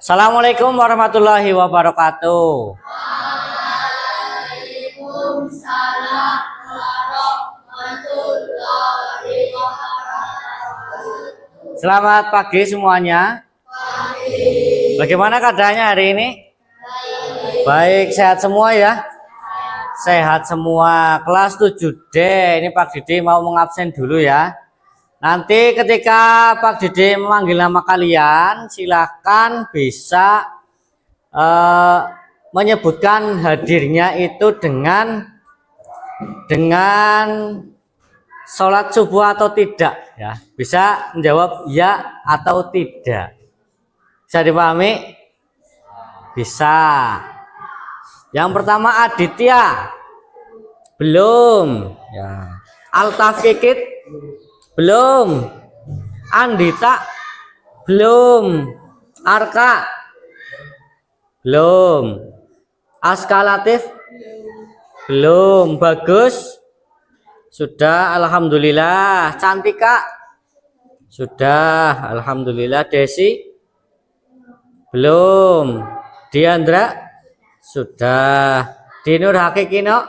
Assalamualaikum warahmatullahi wabarakatuh. Waalaikumsalam warahmatullahi wabarakatuh. Selamat pagi semuanya. Bagaimana keadaannya hari ini? Baik, sehat semua ya? Sehat semua. Kelas 7D, ini Pak Didi mau mengabsen dulu ya. Nanti ketika Pak Didi memanggil nama kalian, silahkan bisa menyebutkan hadirnya itu dengan sholat subuh atau tidak ya. Bisa menjawab ya atau tidak. Bisa dipahami? Bisa. Yang pertama Aditya. Belum ya. Altafikit belum. Andita belum. Arka belum. Askalatif belum. Bagus sudah, alhamdulillah. Cantika sudah, alhamdulillah. Desi belum. Diandra sudah. Dinur Hakikino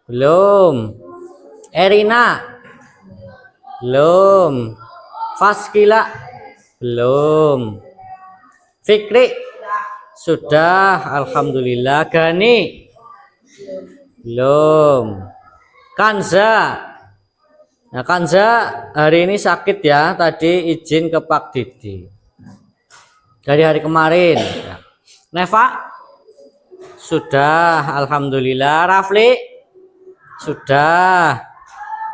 belum. Erina belum. Faskila belum. Fikri sudah, alhamdulillah. Gani belum. Kanza, nah Kanza hari ini sakit ya, tadi izin ke Pak Didi dari hari kemarin ya. Neva sudah, alhamdulillah. Rafli sudah.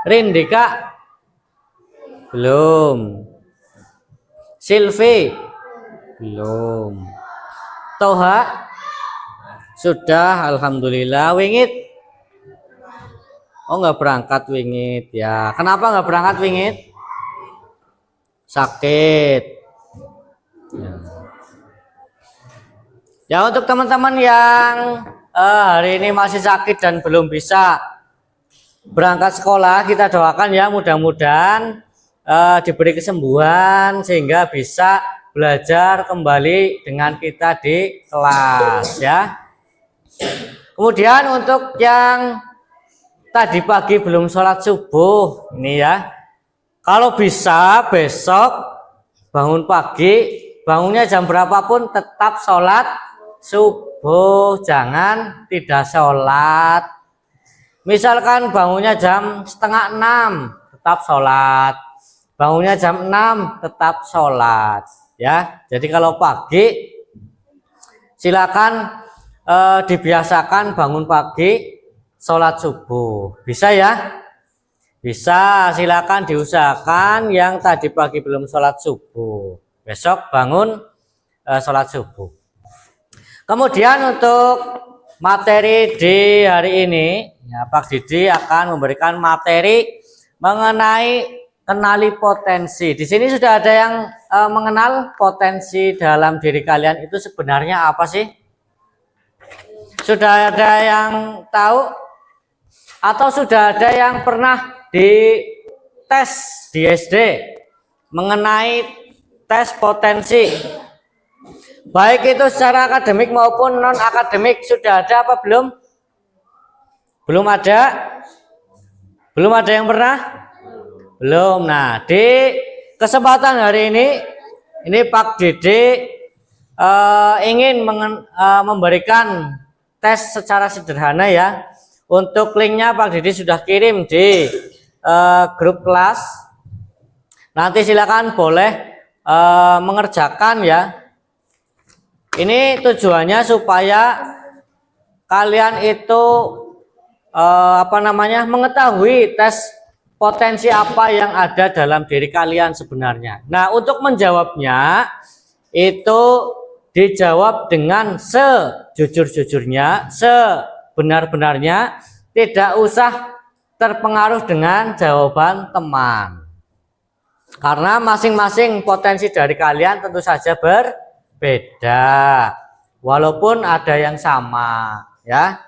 Rindika belum. Silvi belum. Toha sudah, alhamdulillah. Wingit oh nggak berangkat Wingit ya. Kenapa nggak berangkat Wingit? Sakit ya, untuk teman-teman yang hari ini masih sakit dan belum bisa berangkat sekolah, kita doakan ya, mudah-mudahan diberi kesembuhan sehingga bisa belajar kembali dengan kita di kelas ya. Kemudian untuk yang tadi pagi belum sholat subuh ini ya, kalau bisa besok bangun pagi, bangunnya jam berapapun tetap sholat subuh, jangan tidak sholat. Misalkan bangunnya jam setengah 6 tetap sholat, bangunnya jam 6 tetap sholat ya. Jadi kalau pagi silakan dibiasakan bangun pagi sholat subuh. Bisa ya? Bisa, silakan diusahakan yang tadi pagi belum sholat subuh, besok bangun sholat subuh. Kemudian untuk materi di hari ini ya, Pak Didi akan memberikan materi mengenai kenali potensi. Di sini sudah ada yang mengenal potensi dalam diri kalian itu sebenarnya apa sih? Sudah ada yang tahu? Atau sudah ada yang pernah di tes di SD mengenai tes potensi? Baik itu secara akademik maupun non akademik, sudah ada apa belum? Belum ada? Belum ada yang pernah? Belum. Nah, di kesempatan hari ini Pak Didi ingin memberikan tes secara sederhana ya. Untuk linknya Pak Didi sudah kirim di grup kelas. Nanti silakan boleh mengerjakan ya. Ini tujuannya supaya kalian itu mengetahui tes potensi apa yang ada dalam diri kalian sebenarnya. Nah, untuk menjawabnya itu dijawab dengan sejujur-jujurnya, sebenar-benarnya, tidak usah terpengaruh dengan jawaban teman. Karena masing-masing potensi dari kalian tentu saja berbeda, walaupun ada yang sama ya.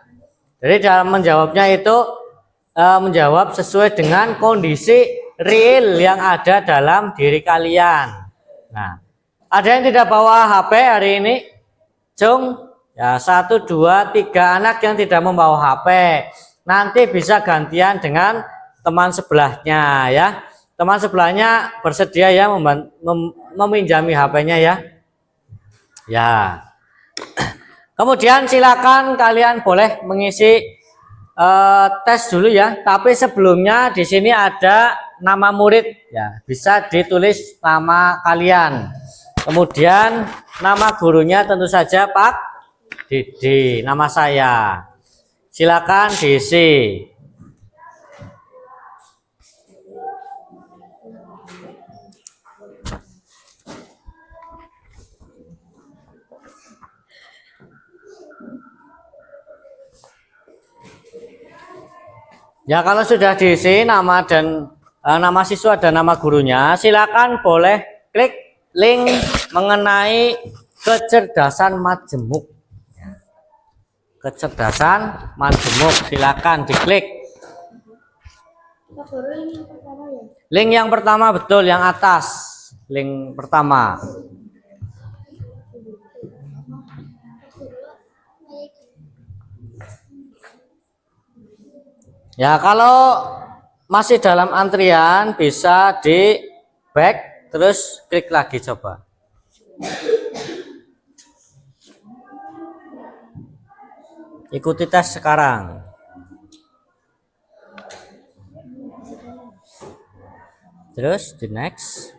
Jadi dalam menjawabnya itu menjawab sesuai dengan kondisi real yang ada dalam diri kalian. Nah, Ada yang tidak bawa HP hari ini? Cung? Ya, 1, 2, 3 anak yang tidak membawa HP. Nanti bisa gantian dengan teman sebelahnya ya. Teman sebelahnya bersedia ya meminjami HP-nya ya. Ya. Kemudian silakan kalian boleh mengisi tes dulu ya. Tapi sebelumnya di sini ada nama murid ya. Bisa ditulis nama kalian. Kemudian nama gurunya tentu saja Pak Didi, nama saya. Silakan diisi. Ya kalau sudah diisi nama dan nama siswa dan nama gurunya, silakan boleh klik link mengenai kecerdasan majemuk. Kecerdasan majemuk, silakan diklik. Link yang pertama betul, yang atas, link pertama. Ya kalau masih dalam antrian bisa di back terus klik lagi coba. Ikuti tes sekarang. Terus di next.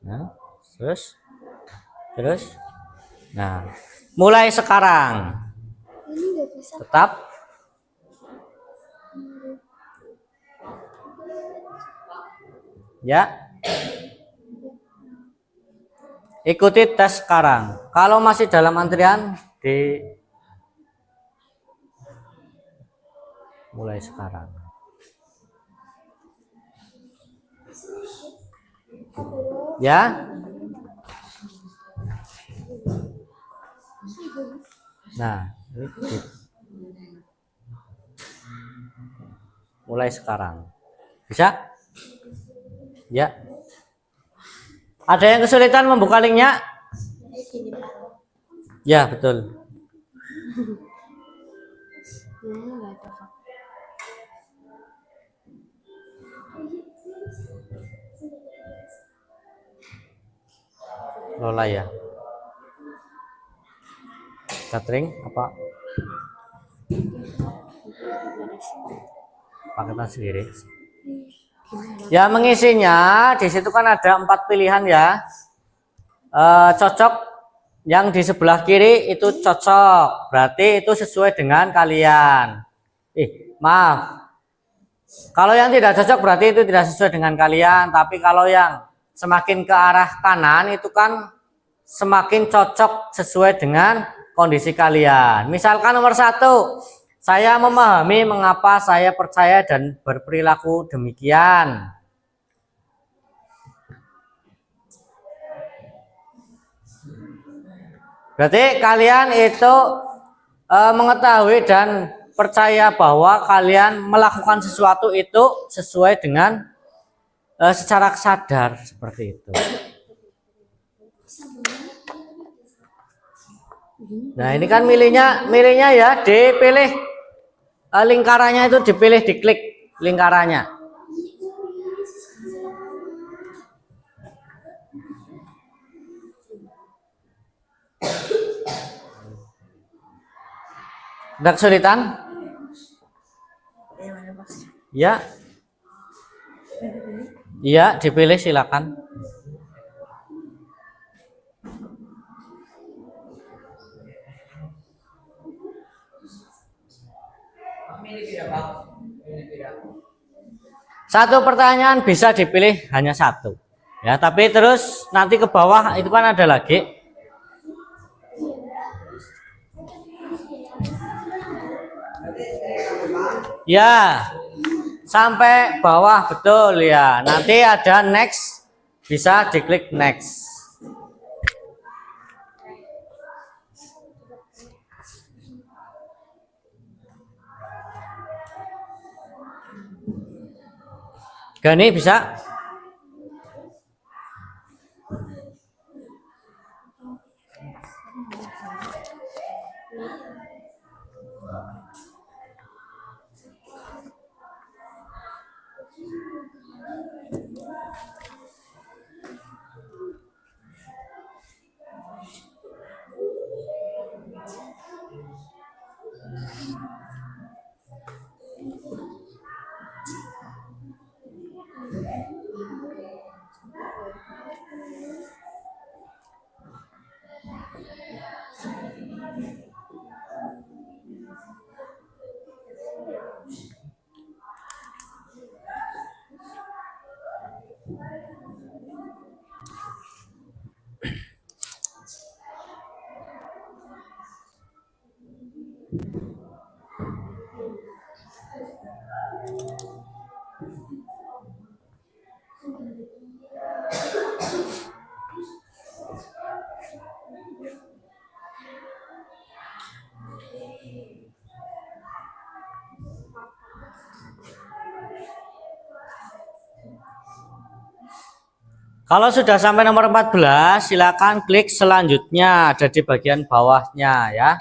Nah, terus. Nah, mulai sekarang. Tetap. Ya. Ikuti tes sekarang. Kalau masih dalam antrian di mulai sekarang. Ya. Nah, ini mulai sekarang. Bisa? Ya. Ada yang kesulitan membuka linknya? Ya, betul. Lola ya. Catering apa? Paketan sendiri. Ya mengisinya di situ kan ada 4 pilihan ya. Cocok yang di sebelah kiri itu cocok, berarti itu sesuai dengan kalian. Maaf. Kalau yang tidak cocok berarti itu tidak sesuai dengan kalian. Tapi kalau yang semakin ke arah kanan itu kan semakin cocok sesuai dengan kondisi kalian. Misalkan nomor 1, saya memahami mengapa saya percaya dan berperilaku demikian. Berarti kalian itu mengetahui dan percaya bahwa kalian melakukan sesuatu itu sesuai dengan secara sadar seperti itu. Nah ini kan milihnya ya dipilih lingkarannya itu dipilih diklik lingkarannya. Ada kesulitan? Ya. Iya, dipilih silakan. Satu pertanyaan bisa dipilih hanya 1. Ya, tapi terus nanti ke bawah itu kan ada lagi. Ya, sampai bawah betul ya. Nanti ada next, bisa diklik next. Gani bisa? Kalau sudah sampai nomor 14, silakan klik selanjutnya, ada di bagian bawahnya ya.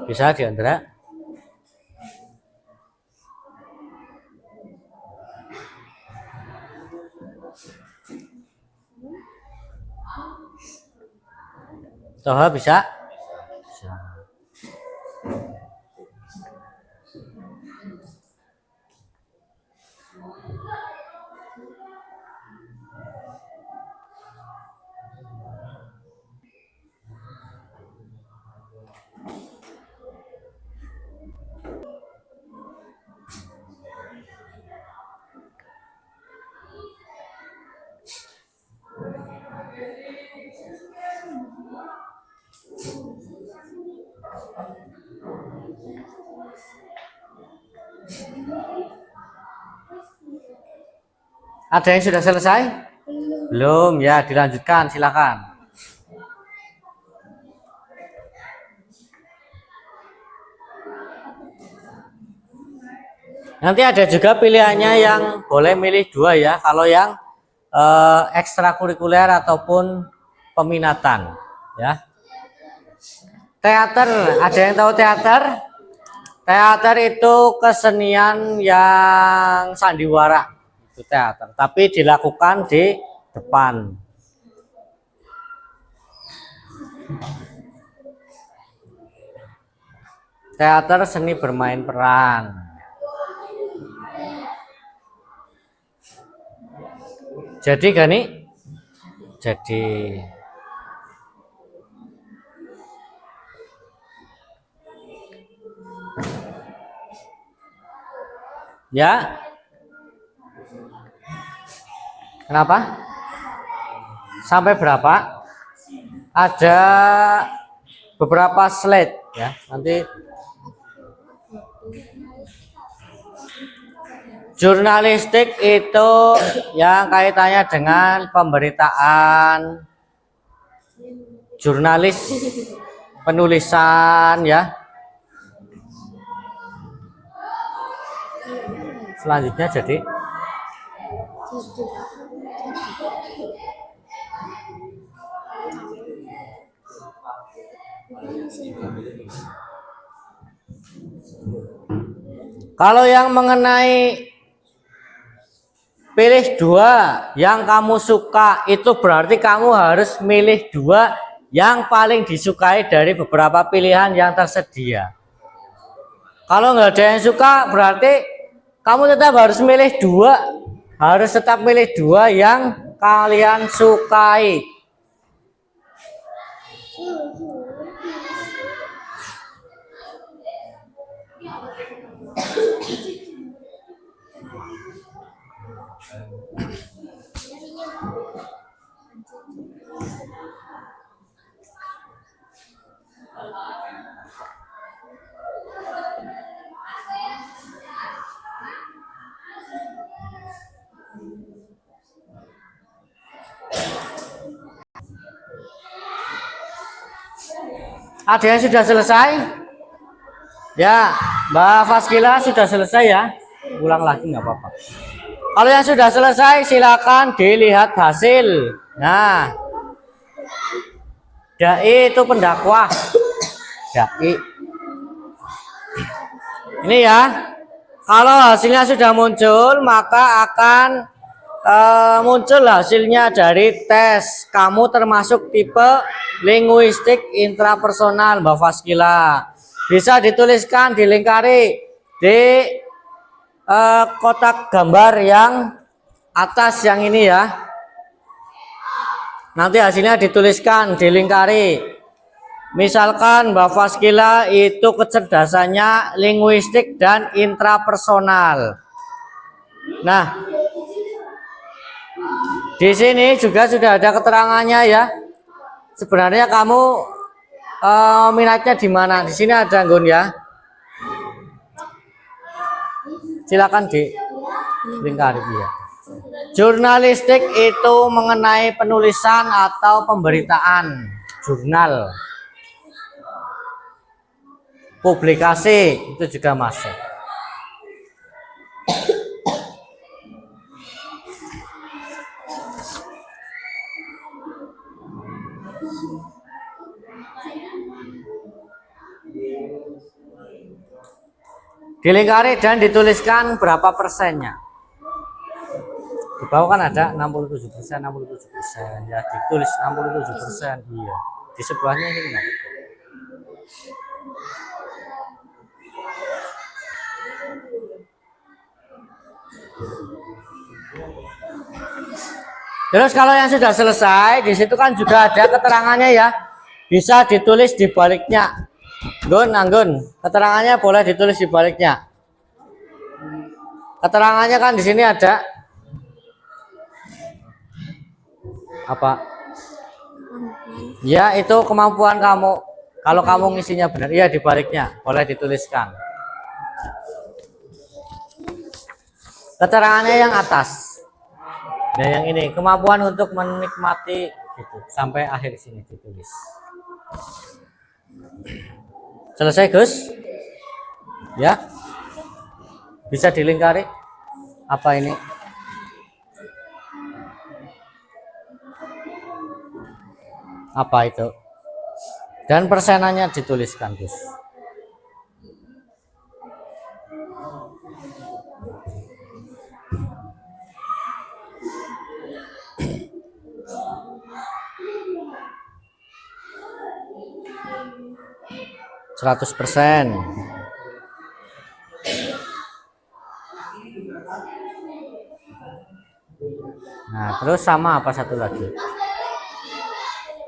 Bisa Diandra? Toha bisa? Bisa. Ada yang sudah selesai? Belum, ya dilanjutkan, silakan. Nanti ada juga pilihannya yang boleh milih dua ya, kalau yang ekstrakurikuler ataupun peminatan ya. Teater, ada yang tahu teater? Teater itu kesenian yang sandiwara, itu teater, tapi dilakukan di depan. Teater seni bermain peran. Jadi Gani? Jadi ya. Kenapa? Sampai berapa? Ada beberapa slide ya. Nanti jurnalistik itu yang kaitannya dengan pemberitaan, jurnalis, penulisan ya. Selanjutnya jadi kalau yang mengenai pilih dua yang kamu suka, itu berarti kamu harus milih dua yang paling disukai dari beberapa pilihan yang tersedia. Kalau nggak ada yang suka, berarti kamu tetap harus milih dua, harus tetap milih dua yang kalian sukai. Ada yang sudah selesai? Ya, Mbak Faskila sudah selesai ya? Ulang lagi nggak apa-apa. Kalau yang sudah selesai silakan dilihat hasil. Nah, dai itu pendakwah. Dai. Ini ya. Kalau hasilnya sudah muncul, maka akan muncul hasilnya dari tes. Kamu termasuk tipe linguistik intrapersonal, Mbak Faskila. Bisa dituliskan, dilingkari di kotak gambar yang atas yang ini ya. Nanti hasilnya dituliskan, dilingkari. Misalkan Mbak Faskila itu kecerdasannya linguistik dan intrapersonal. Nah, di sini juga sudah ada keterangannya ya. Sebenarnya kamu minatnya di mana? Di sini ada Gun ya. Silakan dilingkari ya. Jurnalistik itu mengenai penulisan atau pemberitaan, jurnal. Publikasi itu juga masuk. Dilingkari dan dituliskan berapa persennya. Di bawah kan ada 67%, 67%. Ya, ditulis 67%. Iya. Di sebelahnya ini enggak. Terus kalau yang sudah selesai, di situ kan juga ada keterangannya ya. Bisa ditulis di baliknya. Anggun, keterangannya boleh ditulis di baliknya. Keterangannya kan di sini ada apa? Ya, itu kemampuan kamu. Kalau kamu ngisinya benar, iya di baliknya boleh dituliskan. Keterangannya yang atas. Nah, yang ini kemampuan untuk menikmati gitu sampai akhir sini ditulis. Selesai, Gus? Ya. Bisa dilingkari? Apa ini? Apa itu? Dan persenannya dituliskan, Gus. %. Nah, terus sama apa satu lagi?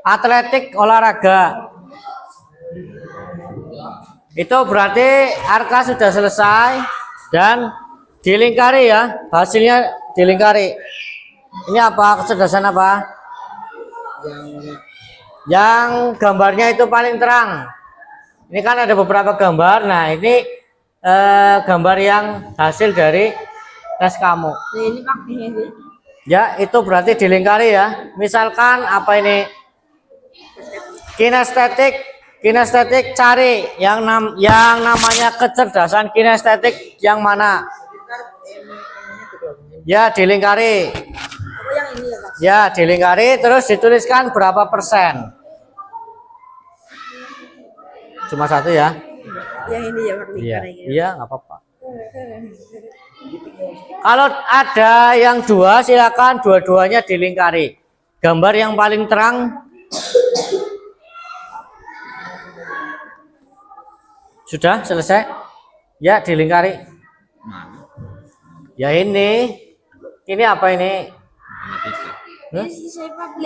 Atletik olahraga. Itu berarti Arka sudah selesai dan dilingkari ya. Hasilnya dilingkari. Ini apa? Kecerdasan apa? Yang gambarnya itu paling terang. Ini kan ada beberapa gambar. Nah, ini gambar yang hasil dari tes kamu. Ini pakai ini. Ya, itu berarti dilingkari ya. Misalkan apa ini? Kinestetik cari yang namanya kecerdasan kinestetik yang mana? Ya, dilingkari. Apa yang ini ya, Pak? Ya, dilingkari terus dituliskan berapa persen. Cuma satu ya. Yang ini ya, Pak. Iya, iya nggak apa-apa. Kalau ada yang dua, silakan dua-duanya dilingkari. Gambar yang paling terang sudah selesai. Ya, dilingkari. Ya ini apa ini?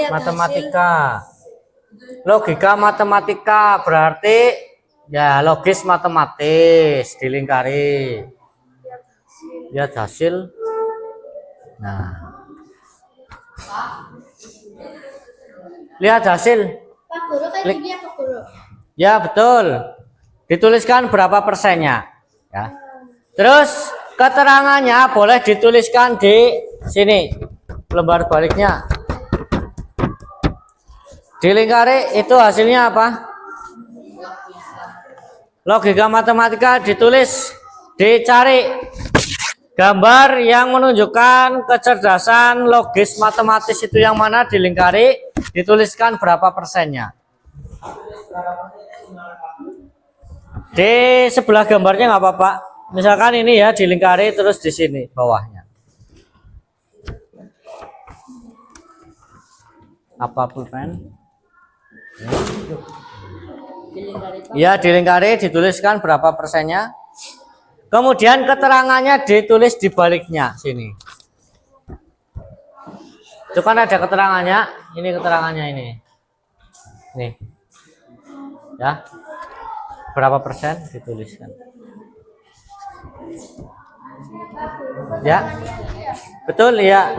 Matematika. Logika matematika berarti ya logis matematis, dilingkari. Lihat hasil. Nah, lihat hasil. Pak Guru kayak gini ya, Pak Guru. Ya betul. Dituliskan berapa persennya. Ya. Terus keterangannya boleh dituliskan di sini, lembar baliknya. Dilingkari itu hasilnya apa? logika matematika ditulis, dicari gambar yang menunjukkan kecerdasan logis matematis itu yang mana, dilingkari, dituliskan berapa persennya. Di sebelah gambarnya nggak apa-apa. Misalkan ini ya dilingkari terus di sini bawahnya. Apa pulpen? Ya dilingkari, dituliskan berapa persennya. Kemudian keterangannya ditulis di baliknya sini. Itu kan ada keterangannya. Ini keterangannya ini. Nih. Ya. Berapa persen dituliskan. Ya. Betul ya.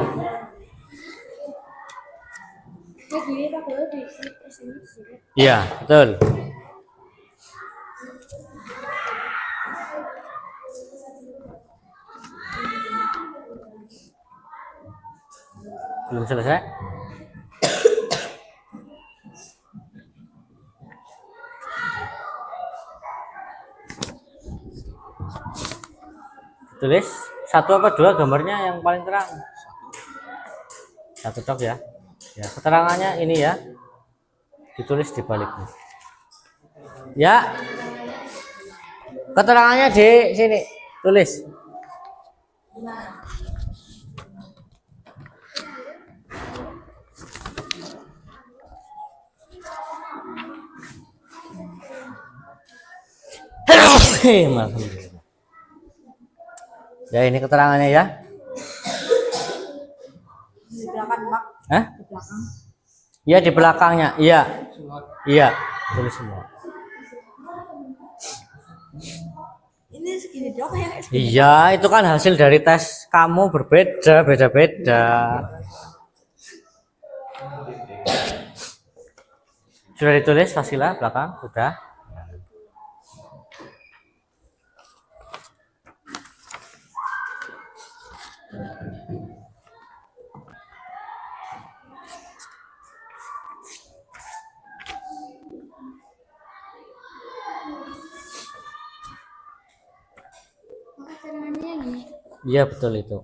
Iya, betul. Belum selesai. Tulis satu apa dua gambarnya yang paling terang. Satu tok ya. Ya, keterangannya ini ya. Ditulis di baliknya. Ya. Keterangannya di sini. Tulis. Ya ini keterangannya ya. Di belakang, Mak. Hah? Di belakang. Iya di belakangnya. Iya. Iya. Tulis semua. Ini segini doang ya. Iya, itu kan hasil dari tes kamu berbeda, beda-beda. Sudah ditulis hasilnya belakang? Sudah. Iya betul itu.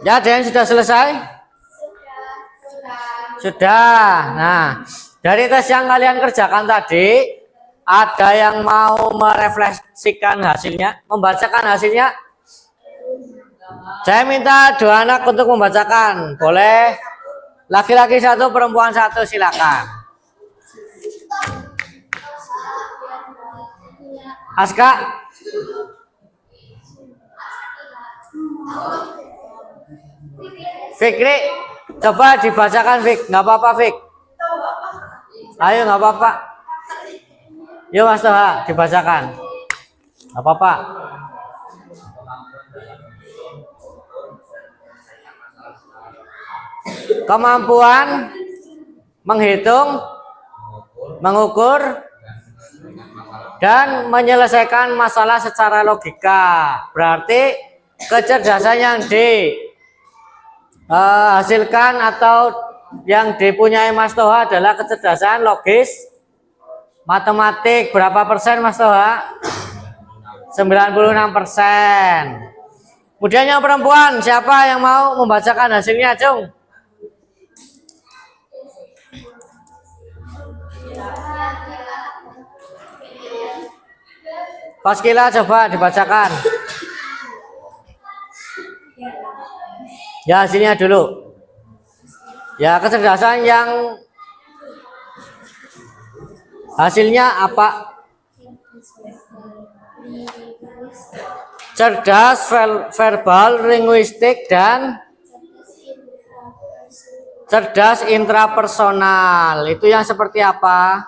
Ya, ada yang sudah selesai? Sudah. Nah, dari tes yang kalian kerjakan tadi, ada yang mau merefleksikan hasilnya, membacakan hasilnya? Saya minta dua anak untuk membacakan. Boleh? Laki-laki satu, perempuan satu, silakan. Aska? Fikri, coba dibacakan Fik, nggak apa-apa Fik. Ayo nggak apa-apa. Yuk Mas Toha, dibacakan. Nggak apa-apa. Kemampuan menghitung, mengukur, dan menyelesaikan masalah secara logika. Berarti kecerdasan yang dihasilkan atau yang dipunyai Mas Toha adalah kecerdasan logis matematik. Berapa persen Mas Toha? 96%. Kemudian yang perempuan, siapa yang mau membacakan hasilnya, Cung? Paskila coba dibacakan. Ya hasilnya dulu. Ya kecerdasan yang hasilnya apa? Cerdas, verbal, linguistik, dan cerdas intrapersonal. Itu yang seperti apa?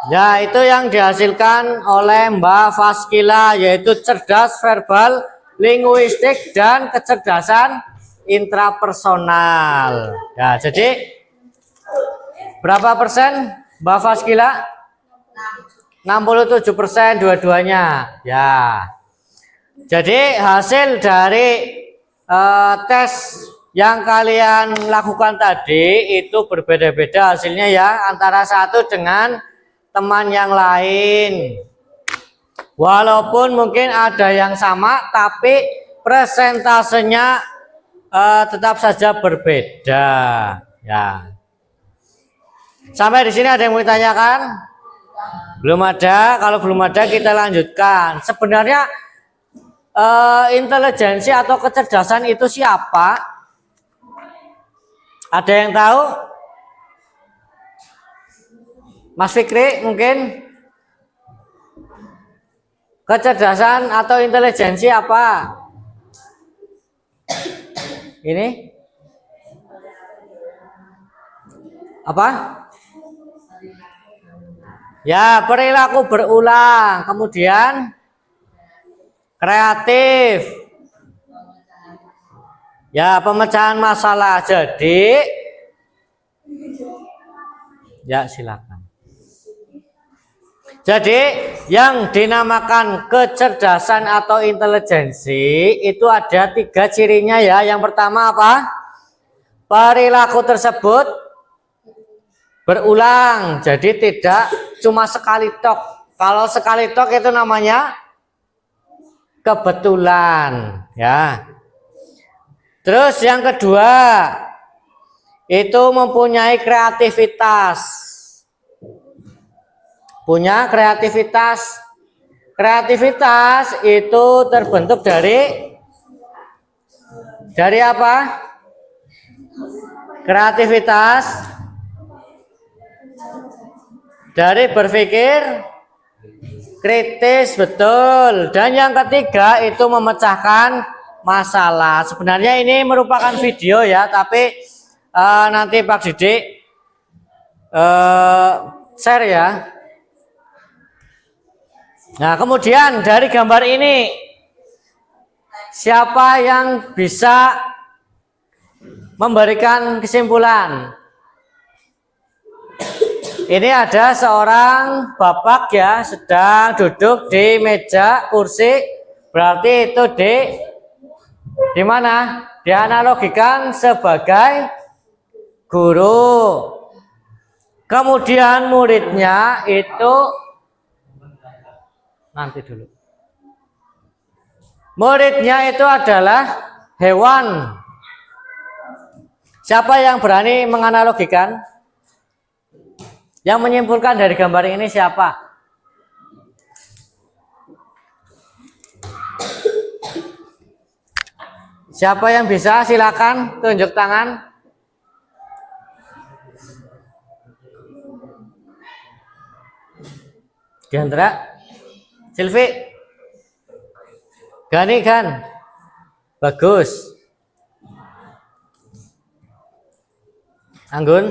Ya, itu yang dihasilkan oleh Mbak Faskila, yaitu cerdas verbal, linguistik, dan kecerdasan intrapersonal. Ya, jadi berapa persen Mbak Faskila? 67% dua-duanya. Ya. Jadi hasil dari tes yang kalian lakukan tadi itu berbeda-beda hasilnya ya, antara satu dengan teman yang lain. Walaupun mungkin ada yang sama, tapi presentasenya tetap saja berbeda. Ya. Sampai di sini ada yang mau ditanyakan? Belum ada. Kalau belum ada, kita lanjutkan. Sebenarnya intelijensi atau kecerdasan itu siapa? Ada yang tahu? Mas Fikri mungkin? Kecerdasan atau intelijensi apa? Ini? Apa? Ya, perilaku berulang, kemudian kreatif. Ya, pemecahan masalah. Jadi ya, silakan. Jadi yang dinamakan kecerdasan atau intelijensi itu ada 3 cirinya ya. Yang pertama apa? Perilaku tersebut berulang. Jadi tidak cuma sekali tok. Kalau sekali tok itu namanya kebetulan ya. Terus yang kedua itu mempunyai kreativitas. Punya kreativitas. Kreativitas itu terbentuk dari apa? Kreativitas dari berpikir kritis, betul. Dan yang ketiga itu memecahkan masalah. Sebenarnya ini merupakan video ya, tapi nanti Pak Didik share ya. Nah, kemudian dari gambar ini siapa yang bisa memberikan kesimpulan? Ini ada seorang bapak ya, sedang duduk di meja kursi, berarti itu di mana? Dianalogikan sebagai guru. Kemudian muridnya itu nanti dulu. Muridnya itu adalah hewan. Siapa yang berani menganalogikan? Yang menyimpulkan dari gambar ini siapa? Siapa yang bisa? Silakan tunjuk tangan. Gendra, Silvi, Gani kan? Bagus. Anggun,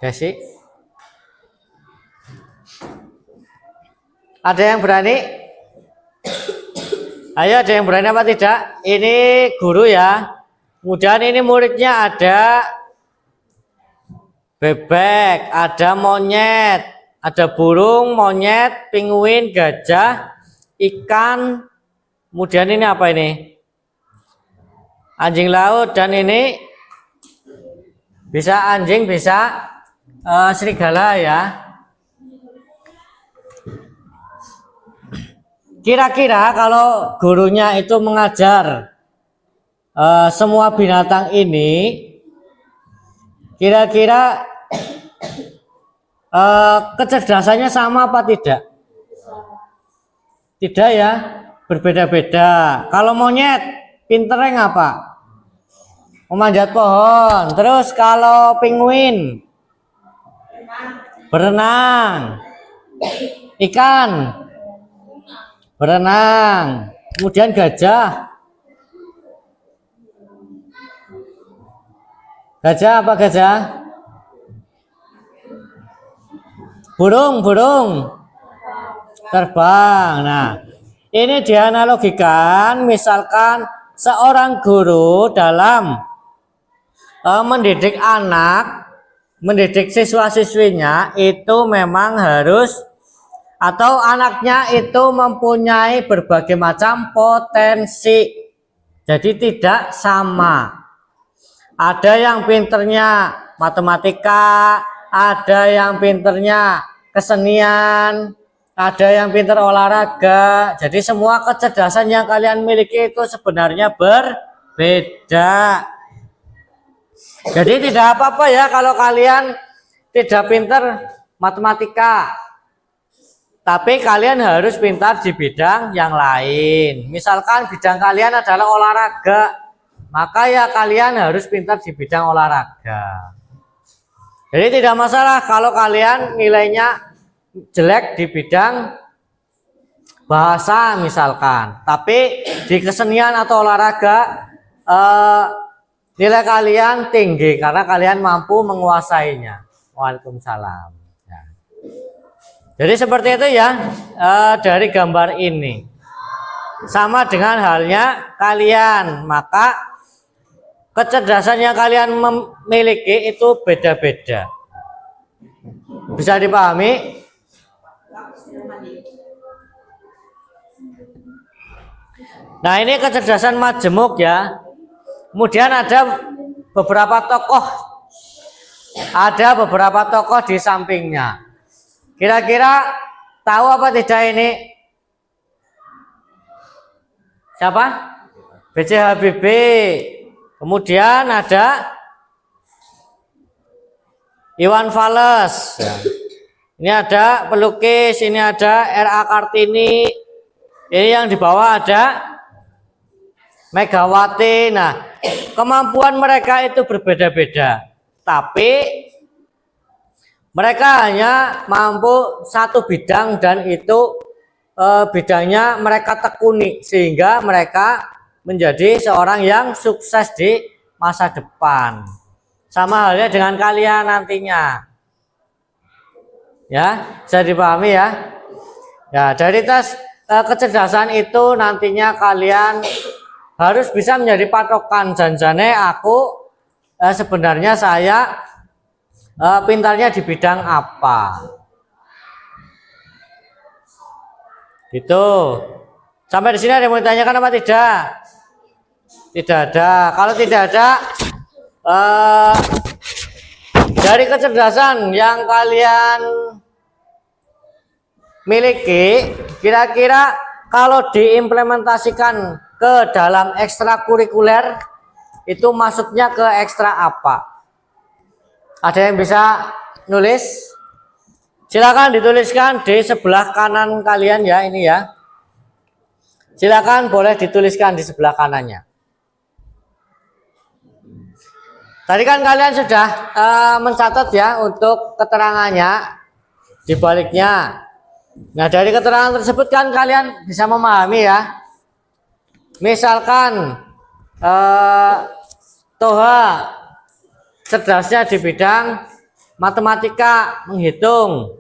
Desi. Ada yang berani? Ayo, ada yang berani apa tidak? Ini guru ya. Kemudian ini muridnya ada bebek, ada monyet, ada burung, monyet, penguin, gajah, ikan. Kemudian ini apa ini? Anjing laut, dan ini bisa anjing, bisa serigala ya. Kira-kira kalau gurunya itu mengajar semua binatang ini, kira-kira kecerdasannya sama apa tidak? Tidak ya, berbeda-beda. Kalau monyet, pinternya apa? Memanjat pohon. Terus kalau penguin, berenang. Ikan, berenang. Kemudian gajah. Gajah apa gajah? Burung terbang. Nah, ini dianalogikan misalkan seorang guru dalam mendidik anak, mendidik siswa-siswinya itu memang harus atau anaknya itu mempunyai berbagai macam potensi. Jadi tidak sama. Ada yang pinternya matematika, ada yang pinternya kesenian, ada yang pinter olahraga. Jadi semua kecerdasan yang kalian miliki itu sebenarnya berbeda. Jadi tidak apa-apa ya kalau kalian tidak pinter matematika, tapi kalian harus pintar di bidang yang lain. Misalkan bidang kalian adalah olahraga, maka ya kalian harus pintar di bidang olahraga. Jadi tidak masalah kalau kalian nilainya jelek di bidang bahasa misalkan, tapi di kesenian atau olahraga nilai kalian tinggi karena kalian mampu menguasainya. Waalaikumsalam. Ya. Jadi seperti itu ya dari gambar ini. Sama dengan halnya kalian, maka kecerdasan yang kalian memiliki itu beda-beda. Bisa dipahami? Nah, ini kecerdasan majemuk ya. Kemudian ada beberapa tokoh di sampingnya. Kira-kira tahu apa tidak ini? Siapa? B.J. Habibie. Kemudian ada Iwan Fals. Ini ada pelukis, ini ada R.A. Kartini. Ini yang di bawah ada Megawati. Nah, kemampuan mereka itu berbeda-beda, tapi mereka hanya mampu satu bidang dan itu bidangnya mereka tekuni sehingga mereka menjadi seorang yang sukses di masa depan. Sama halnya dengan kalian nantinya. Ya, bisa dipahami ya. Ya, dari tes kecerdasan itu nantinya kalian harus bisa menjadi patokan. Janjane aku sebenarnya saya pintarnya di bidang apa. Gitu. Sampai di sini ada yang mau ditanyakan apa tidak? Tidak ada. Kalau tidak ada, dari kecerdasan yang kalian miliki, kira-kira kalau diimplementasikan ke dalam ekstrakurikuler itu masuknya ke ekstra apa? Ada yang bisa nulis? Silakan dituliskan di sebelah kanan kalian ya, ini ya. Silakan boleh dituliskan di sebelah kanannya. Tadi kan kalian sudah mencatat ya untuk keterangannya di baliknya. Nah, dari keterangan tersebut kan kalian bisa memahami ya. Misalkan Toha cerdasnya di bidang matematika, menghitung,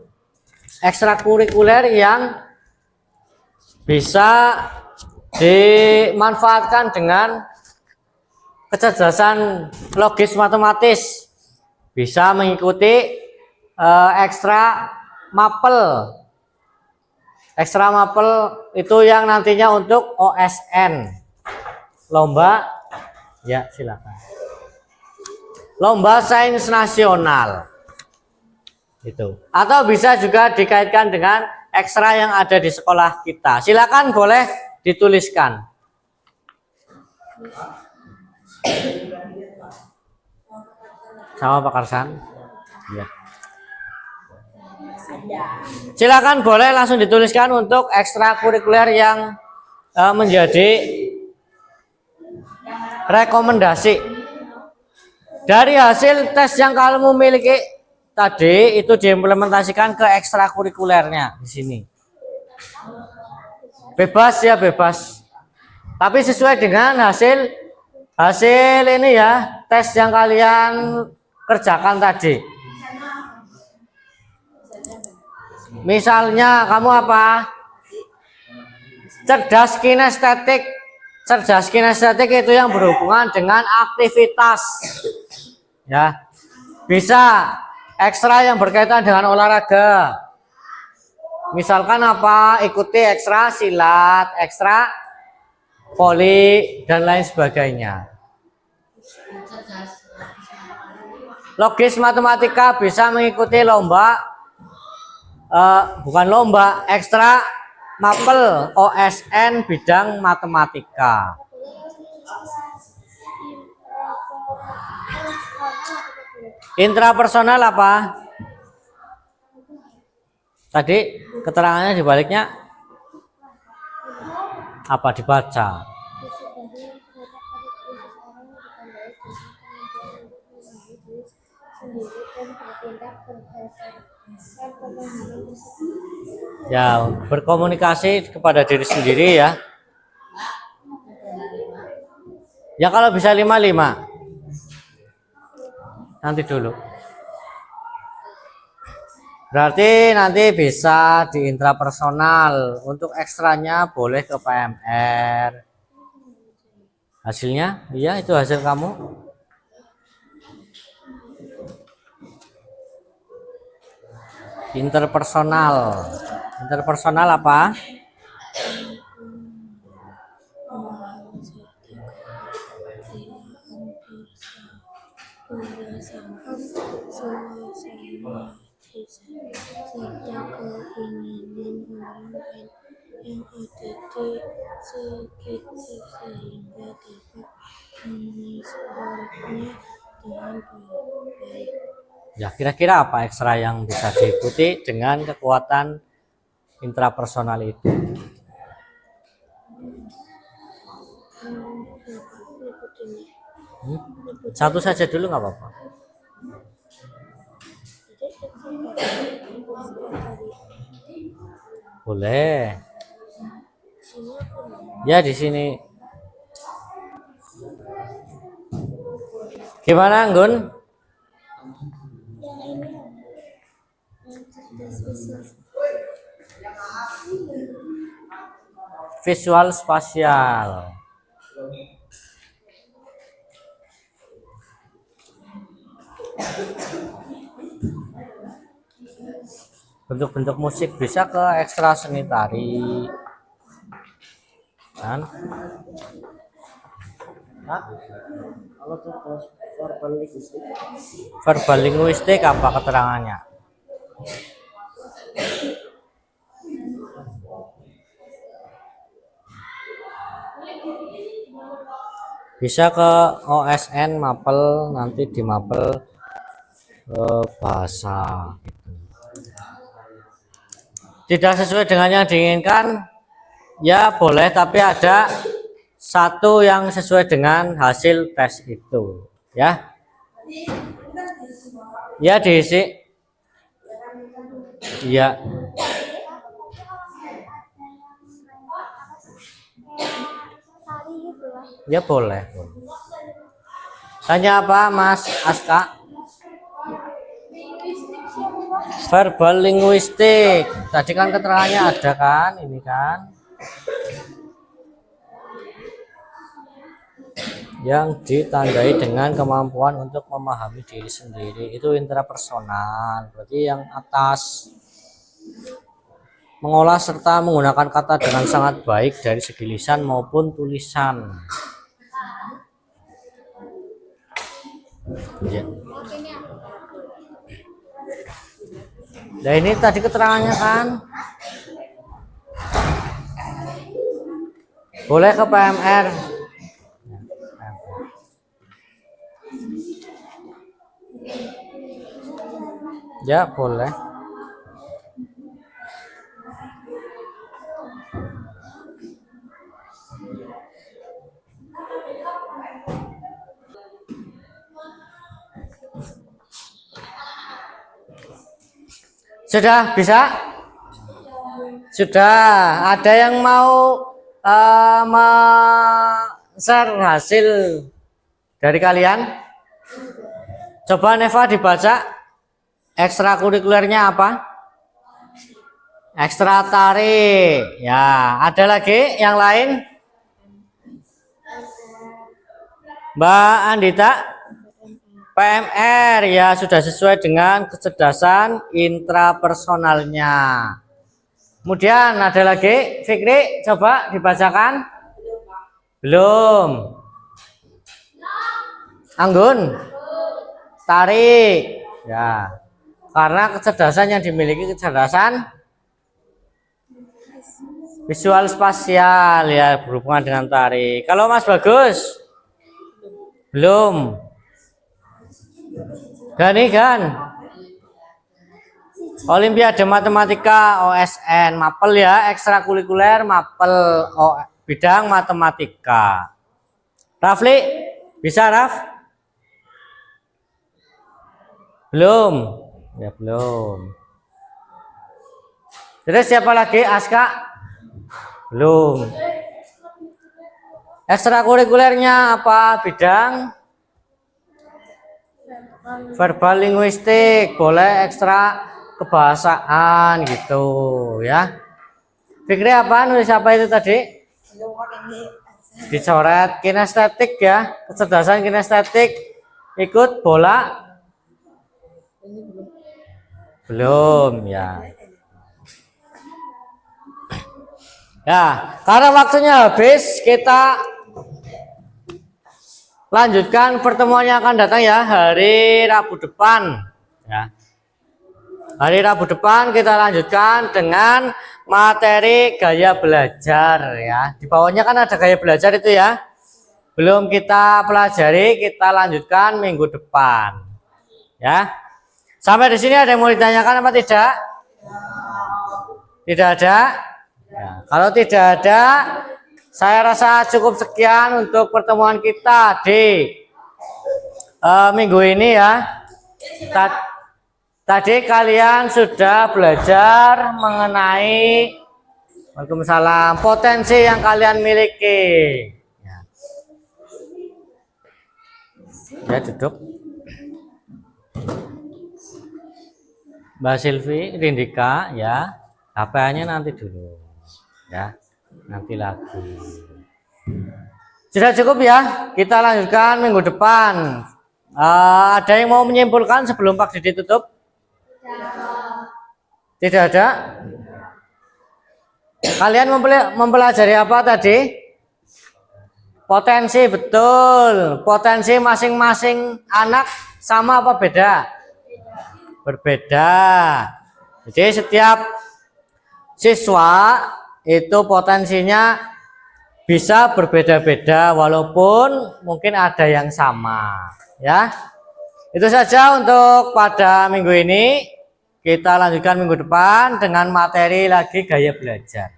ekstrakurikuler yang bisa dimanfaatkan dengan kecerdasan logis matematis, bisa mengikuti ekstra mapel. Ekstra mapel itu yang nantinya untuk OSN, lomba ya silakan, lomba sains nasional itu, atau bisa juga dikaitkan dengan ekstra yang ada di sekolah kita. Silakan boleh dituliskan. Sama Pak Karsan ya. Silakan boleh langsung dituliskan untuk ekstrakurikuler yang menjadi rekomendasi dari hasil tes yang kamu miliki tadi, itu diimplementasikan ke ekstrakurikulernya di sini. Bebas ya, bebas. Tapi sesuai dengan hasil ini ya, tes yang kalian kerjakan tadi. Misalnya kamu apa? Cerdas kinestetik. Cerdas kinestetik itu yang berhubungan dengan aktivitas. Ya. Bisa ekstra yang berkaitan dengan olahraga. Misalkan apa? Ikuti ekstra silat, ekstra voli dan lain sebagainya. Logis matematika bisa mengikuti lomba, bukan lomba, ekstra mapel OSN bidang matematika. Intrapersonal apa? Tadi keterangannya dibaliknya apa dibaca? Ya, berkomunikasi kepada diri sendiri ya. Ya kalau bisa 5-5. Nanti dulu. Berarti nanti bisa di intrapersonal. Untuk ekstranya boleh ke PMR. Hasilnya? Iya, itu hasil kamu. Interpersonal. Interpersonal apa? Serta keinginan orang lain yang ada di sekitar sehingga dapat meresponnya dengan baik. Ya, kira-kira apa ekstra yang bisa diikuti dengan kekuatan intrapersonal itu? Satu saja dulu nggak apa-apa. Boleh. Ya di sini. Gimana, Anggun? Visual spasial. Bentuk-bentuk musik bisa ke ekstra seni tari kan? Kalau verbal linguistik, Verbal linguistik apa keterangannya? Bisa ke OSN mapel, nanti di mapel bahasa gitu. Tidak sesuai dengan yang diinginkan ya boleh, tapi ada satu yang sesuai dengan hasil tes itu ya. Ya diisi. Iya. Ya boleh. Tanya apa Mas Aska? Verbal linguistik. Tadi kan keterangannya ada kan, ini kan. Yang ditandai dengan kemampuan untuk memahami diri sendiri, itu intrapersonal. Berarti yang atas mengolah serta menggunakan kata dengan sangat baik dari segi lisan maupun tulisan. Ya. Nah ini tadi keterangannya kan. Boleh ke PMR. Ya boleh. Sudah bisa? Sudah. Ada yang mau share hasil dari kalian? Coba Neva dibaca ekstrakurikulernya apa? Ekstra tarik. Ya, ada lagi yang lain? Mbak Andita? PMR ya, sudah sesuai dengan kecerdasan intrapersonalnya. Kemudian ada lagi, Fikri, coba dibacakan. Belum. Anggun? Tarik. Ya. Karena kecerdasan yang dimiliki kecerdasan visual spasial ya, berhubungan dengan tarik. Kalau Mas Bagus? Belum. Gani kan? Olimpiade Matematika OSN, mapel ya, ekstrakurikuler mapel bidang matematika. Rafli, bisa Raf? Belum. Ya belum. Terus siapa lagi? Aska? Belum. Ekstrakurikulernya apa? Bidang verbal linguistik, boleh ekstra kebahasaan gitu ya. Fikri apa? Nulis apa itu tadi? Dicoret. Kinestetik ya, kecerdasan kinestetik. Ikut bola? Belum ya. Ya, karena waktunya habis, kita lanjutkan pertemuan yang akan datang ya, hari Rabu depan ya. Hari Rabu depan kita lanjutkan dengan materi gaya belajar ya. Di bawahnya kan ada gaya belajar itu ya. Belum kita pelajari, kita lanjutkan minggu depan. Ya. Sampai di sini ada yang mau ditanyakan apa tidak? Tidak ada? Ya, kalau tidak ada, saya rasa cukup sekian untuk pertemuan kita di minggu ini ya. Tadi kalian sudah belajar mengenai Waalaikumsalam, potensi yang kalian miliki. Ya, duduk. Mbak Silvi, Rindika ya, HP-nya nanti dulu ya, nanti lagi. Sudah cukup ya, kita lanjutkan minggu depan. Ada yang mau menyimpulkan sebelum Pak Didi tutup? Tidak ada. Kalian mempelajari apa tadi? Potensi, betul. Potensi masing-masing anak sama apa beda? Berbeda. Jadi setiap siswa itu potensinya bisa berbeda-beda walaupun mungkin ada yang sama ya. Itu saja untuk pada minggu ini. Kita lanjutkan minggu depan dengan materi lagi gaya belajar.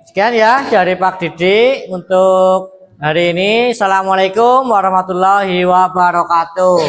Sekian ya dari Pak Didi untuk hari ini. Assalamualaikum warahmatullahi wabarakatuh.